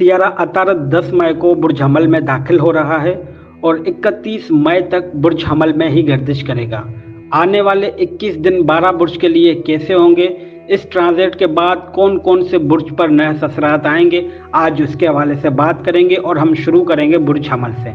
Sierra अतारत 10 मई को बुर्ज हमल में दाखिल हो रहा है और 31 मई तक बुर्ज हमल में ही गर्दिश करेगा। आने वाले 21 दिन 12 बुर्ज के लिए कैसे होंगे, इस ट्रांजिट के बाद कौन कौन से बुर्ज पर नए ससरात आएंगे, आज उसके हवाले से बात करेंगे। और हम शुरू करेंगे बुर्ज हमल से।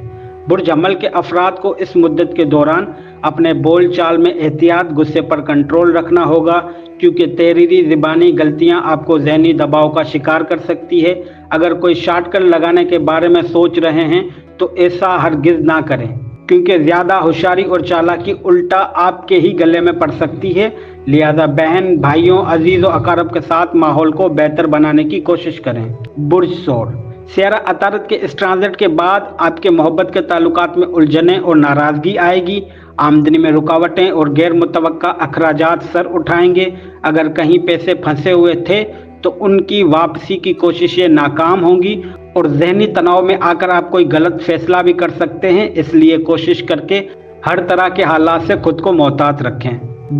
बुर्ज हमल के अफराद को इस मुद्दत के दौरान अपने बोल चाल में एहतियात, गुस्से पर कंट्रोल रखना होगा, क्योंकि तहरीरी ज़बानी गलतियां आपको ज़हनी दबाव का शिकार कर सकती है। अगर कोई शॉर्टकट लगाने के बारे में सोच रहे हैं तो ऐसा हरगिज़ ना करें, क्योंकि ज़्यादा होशियारी और चालाकी उल्टा आपके ही गले में पड़ सकती है। लिहाजा बहन, भाइयों, अजीज़ और अकारब के साथ माहौल को बेहतर बनाने की कोशिश करें। बुर्ज सौर सियारा अतारत के इस ट्रांजिट के बाद आपके मोहब्बत के ताल्लुकात में उलझनें और नाराज़गी आएगी। आमदनी में रुकावटें और गैर मुतवक्का अखराजात सर उठाएंगे। अगर कहीं पैसे फंसे हुए थे तो उनकी वापसी की कोशिशें नाकाम होंगी और जहनी तनाव में आकर आप कोई गलत फैसला भी कर सकते हैं। इसलिए कोशिश करके हर तरह के हालात से खुद को मोहतात रखें।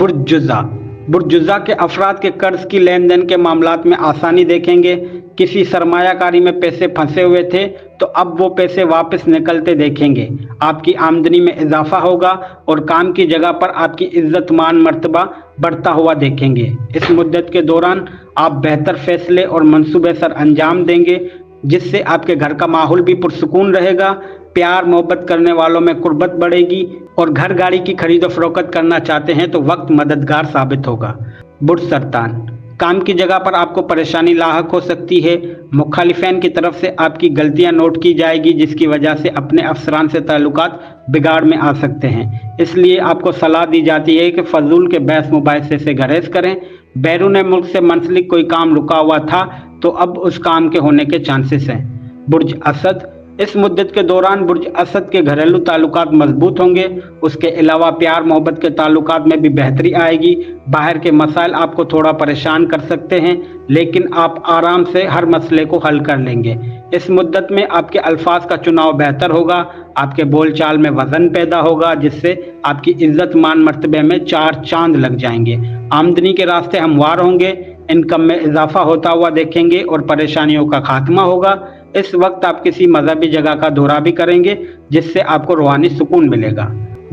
बुर्ज जुज़ा के अफराद के कर्ज की लेन देन के मामलात में आसानी देखेंगे। किसी सरमायाकारी में पैसे फंसे हुए थे तो अब वो पैसे वापस निकलते देखेंगे। आपकी आमदनी में इजाफा होगा और काम की जगह पर आपकी इज्जत मान मर्तबा बढ़ता हुआ देखेंगे। इस मुद्दत के दौरान आप बेहतर फैसले और मंसूबे सर अंजाम देंगे, जिससे आपके घर का माहौल भी पुरसुकून रहेगा। प्यार मोहब्बत करने वालों में कुर्बत बढ़ेगी और घर गाड़ी की खरीदो फरोख्त करना चाहते हैं तो वक्त मददगार साबित होगा। बुर्ज सरतान काम की जगह पर आपको परेशानी लाहक हो सकती है। मुखालिफैन की तरफ से आपकी गलतियां नोट की जाएगी, जिसकी वजह से अपने अफसरान से ताल्लुकात बिगाड़ में आ सकते हैं। इसलिए आपको सलाह दी जाती है कि फजूल के बहस मुबाहिसे से गुरेज करें। बैरून मुल्क से मुंसलिक कोई काम रुका हुआ था तो अब उस काम के होने के चांसेस हैं। बुर्ज असद इस मुद्दत के दौरान बुर्ज असद के घरेलू ताल्लुकात मजबूत होंगे। उसके अलावा प्यार मोहब्बत के ताल्लुकात में भी बेहतरी आएगी। बाहर के मसाइल आपको थोड़ा परेशान कर सकते हैं, लेकिन आप आराम से हर मसले को हल कर लेंगे। इस मुद्दत में आपके अल्फाज का चुनाव बेहतर होगा। आपके बोल चाल में वजन पैदा होगा, जिससे आपकी इज्जत मान मर्तबे में 4 चांद लग जाएंगे। आमदनी के रास्ते हमवार होंगे। इनकम में इजाफा होता हुआ देखेंगे और परेशानियों का खात्मा होगा। इस वक्त आप किसी मजहबी जगह का दौरा भी करेंगे, जिससे आपको रूहानी सुकून मिलेगा।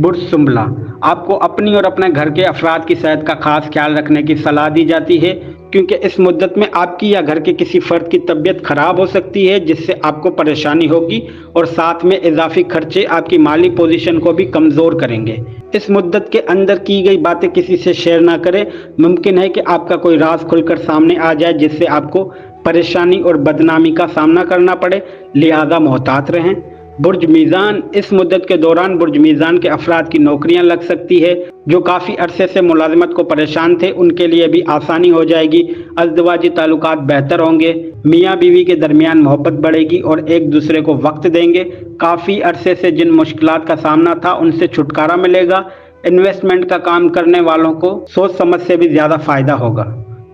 बुर्ज सुंबला आपको अपनी और अपने घर के अफराद की सेहत का खास ख्याल रखने की सलाह दी जाती है, क्योंकि इस मुद्दत में आपकी या घर के किसी फर्द की तबीयत खराब हो सकती है, जिससे आपको परेशानी होगी और साथ में इजाफी खर्चे आपकी माली पोजीशन को भी कमज़ोर करेंगे। इस मुद्दत के अंदर की गई बातें किसी से शेयर ना करें। मुमकिन है कि आपका कोई राज खुलकर सामने आ जाए, जिससे आपको परेशानी और बदनामी का सामना करना पड़े। लिहाजा मोहतात रहें। बुर्ज मीज़ान इस मुद्दत के दौरान बुर्ज मीज़ान के अफराद की नौकरियां लग सकती है। जो काफ़ी अरसे से मुलाजिमत को परेशान थे, उनके लिए भी आसानी हो जाएगी। अज़दवाजी ताल्लुकात बेहतर होंगे। मियाँ बीवी के दरमियान मोहब्बत बढ़ेगी और एक दूसरे को वक्त देंगे। काफ़ी अरसे से जिन मुश्किलात का सामना था, उनसे छुटकारा मिलेगा। इन्वेस्टमेंट का काम करने वालों को सोच समझ से भी ज़्यादा फ़ायदा होगा।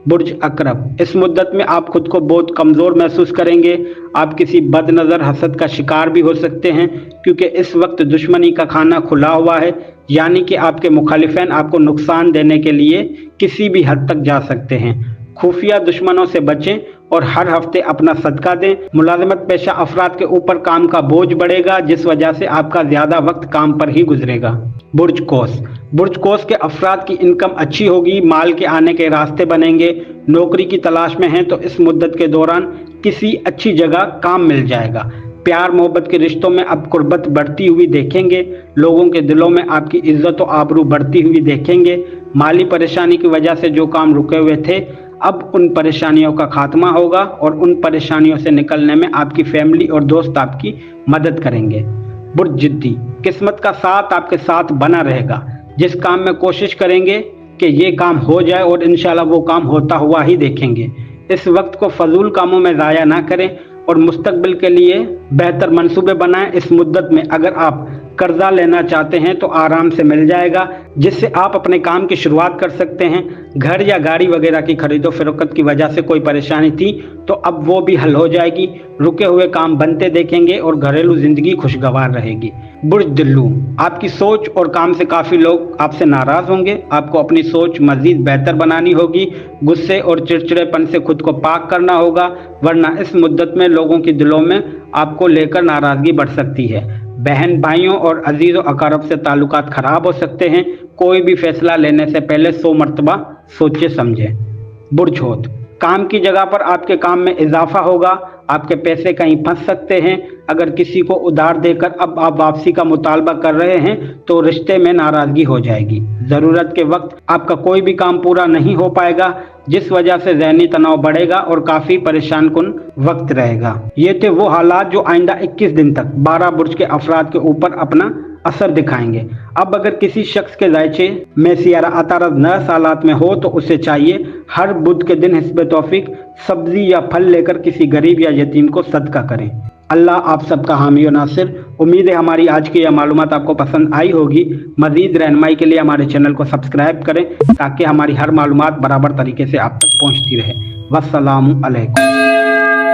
बुर्ज अकरब इस मुद्दत में आप खुद को बहुत कमज़ोर महसूस करेंगे। आप किसी बदनज़र हसद का शिकार भी हो सकते हैं, क्योंकि इस वक्त दुश्मनी का खाना खुला हुआ है, यानी कि आपके मुखालिफैन आपको नुकसान देने के लिए किसी भी हद तक जा सकते हैं। खुफिया दुश्मनों से बचें और हर हफ्ते अपना सदका दें। मुलाजिमत पेशा अफराद के ऊपर काम का बोझ बढ़ेगा, जिस वजह से आपका ज़्यादा वक्त काम पर ही गुजरेगा। बुर्ज कोस के अफराद की इनकम अच्छी होगी। माल के आने के रास्ते बनेंगे। नौकरी की तलाश में हैं तो इस मुद्दत के दौरान किसी अच्छी जगह काम मिल जाएगा। प्यार मोहब्बत के रिश्तों में अब कुर्बत बढ़ती हुई देखेंगे। लोगों के दिलों में आपकी इज्जत और आबरू बढ़ती हुई देखेंगे। माली परेशानी की वजह से जो काम रुके हुए थे, अब उन परेशानियों का खात्मा होगा और उन परेशानियों से निकलने में आपकी फैमिली और दोस्त आपकी मदद करेंगे। बुर्ज जिद्दी किस्मत का साथ आपके साथ बना रहेगा। जिस काम में कोशिश करेंगे कि ये काम हो जाए और इंशाल्लाह वो काम होता हुआ ही देखेंगे। इस वक्त को फजूल कामों में ज़ाया ना करें और मुस्तकबिल के लिए बेहतर मंसूबे बनाएं। इस मुद्दत में अगर आप कर्जा लेना चाहते हैं तो आराम से मिल जाएगा, जिससे आप अपने काम की शुरुआत कर सकते हैं। घर या गाड़ी वगैरह की खरीदो फरोख्त की वजह से कोई परेशानी थी तो अब वो भी हल हो जाएगी। रुके हुए काम बनते देखेंगे और घरेलू जिंदगी खुशगवार रहेगी। बुर्ज दिल्लू, आपकी सोच और काम से काफी लोग आपसे नाराज होंगे। आपको अपनी सोच मजीद बेहतर बनानी होगी। गुस्से और चिड़चिड़ेपन से खुद को पाक करना होगा, वरना इस मुद्दत में लोगों के दिलों में आपको लेकर नाराजगी बढ़ सकती है। बहन भाइयों और अजीजों अकारब से ताल्लुकात खराब हो सकते हैं। कोई भी फैसला लेने से पहले 100 मरतबा सोचे समझे। बुर्ज होत, काम की जगह पर आपके काम में इजाफा होगा। आपके पैसे कहीं फंस सकते हैं। अगर किसी को उधार देकर अब आप वापसी का मुतालबा कर रहे हैं तो रिश्ते में नाराजगी हो जाएगी। जरूरत के वक्त आपका कोई भी काम पूरा नहीं हो पाएगा, जिस वजह से ज़हनी तनाव बढ़ेगा और काफी परेशान कुन वक्त रहेगा। ये थे वो हालात जो आइंदा 21 दिन तक 12 बुर्ज के अफराद के ऊपर अपना असर दिखाएंगे। अब अगर किसी शख्स के ज़ायचे में सियारा अतारद 9 सालात में हो तो उसे चाहिए हर बुध के दिन हिस्ब तौफीक सब्जी या फल लेकर किसी गरीब या यतीम को सदका करें। अल्लाह आप सबका हामी और नासिर। उम्मीद है हमारी आज की यह मालूमात आपको पसंद आई होगी। मजीद रहनुमाई के लिए हमारे चैनल को सब्सक्राइब करें ताकि हमारी हर मालूमात बराबर तरीके से आप तक पहुँचती रहे। वस्सलामु अलैकुम।